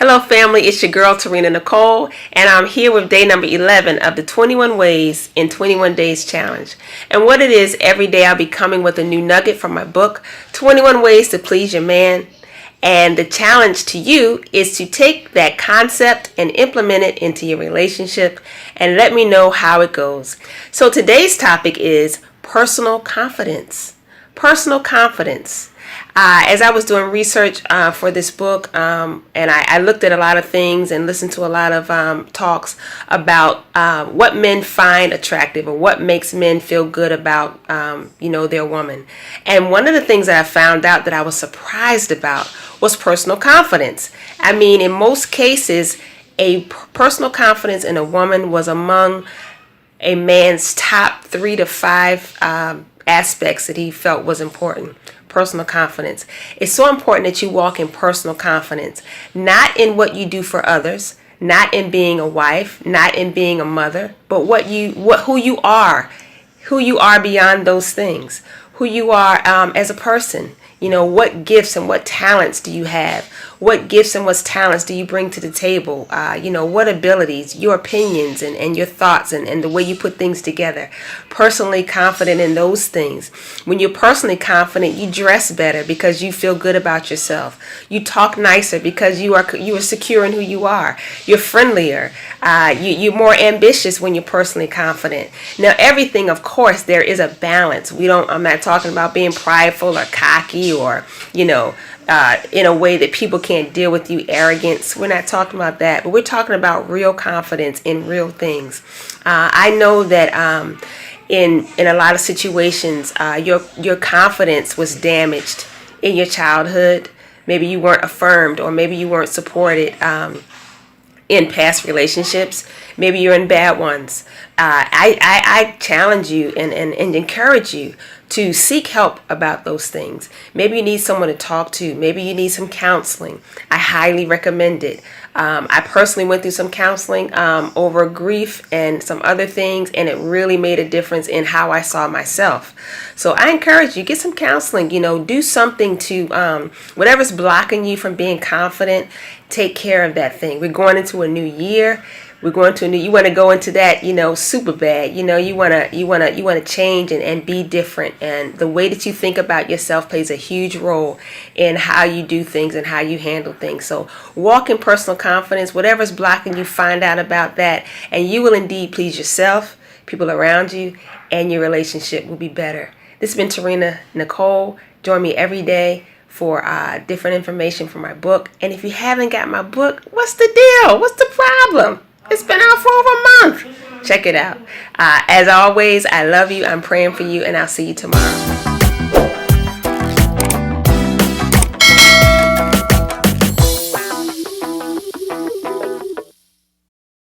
Hello family, it's your girl Tarina Nicole, and I'm here with day number 11 of the 21 Ways in 21 Days Challenge. And what it is, every day I'll be coming with a new nugget from my book, 21 Ways to Please Your Man. And the challenge to you is to take that concept and implement it into your relationship and let me know how it goes. So today's topic is personal confidence. Personal confidence. As I was doing research for this book, and I looked at a lot of things and listened to a lot of talks about what men find attractive or what makes men feel good about, their woman. And one of the things that I found out that I was surprised about was personal confidence. I mean, in most cases, a personal confidence in a woman was among a man's top 3 to 5 aspects that he felt was important. Personal confidence. It's so important that you walk in personal confidence, not in what you do for others, not in being a wife, not in being a mother, but who you are beyond those things, who you are as a person. You know, what gifts and what talents do you have? What gifts and what talents do you bring to the table? What abilities, your opinions and your thoughts and the way you put things together. Personally confident in those things. When you're personally confident, you dress better because you feel good about yourself. You talk nicer because you are secure in who you are. You're friendlier. You're more ambitious when you're personally confident. Now, everything, of course, there is a balance. I'm not talking about being prideful or cocky or, in a way that people can't deal with you, arrogance. We're not talking about that, but we're talking about real confidence in real things. I know that in a lot of situations, your confidence was damaged in your childhood. Maybe you weren't affirmed, or maybe you weren't supported in past relationships. Maybe you're in bad ones. I challenge you and encourage you to seek help about those things. Maybe you need someone to talk to. Maybe you need some counseling. I highly recommend it. I personally went through some counseling over grief and some other things, and it really made a difference in how I saw myself. So I encourage you, get some counseling. Do something to whatever's blocking you from being confident. Take care of that thing. We're going into a new year. You want to go into that, super bad. You want to change and be different. And the way that you think about yourself plays a huge role in how you do things and how you handle things. So walk in personal confidence. Whatever's blocking you, find out about that, and you will indeed please yourself, people around you, and your relationship will be better. This has been Tarina Nicole. Join me every day for different information from my book. And if you haven't got my book, what's the deal? What's the problem? It's been out for over a month. Check it out. As always, I love you. I'm praying for you, and I'll see you tomorrow.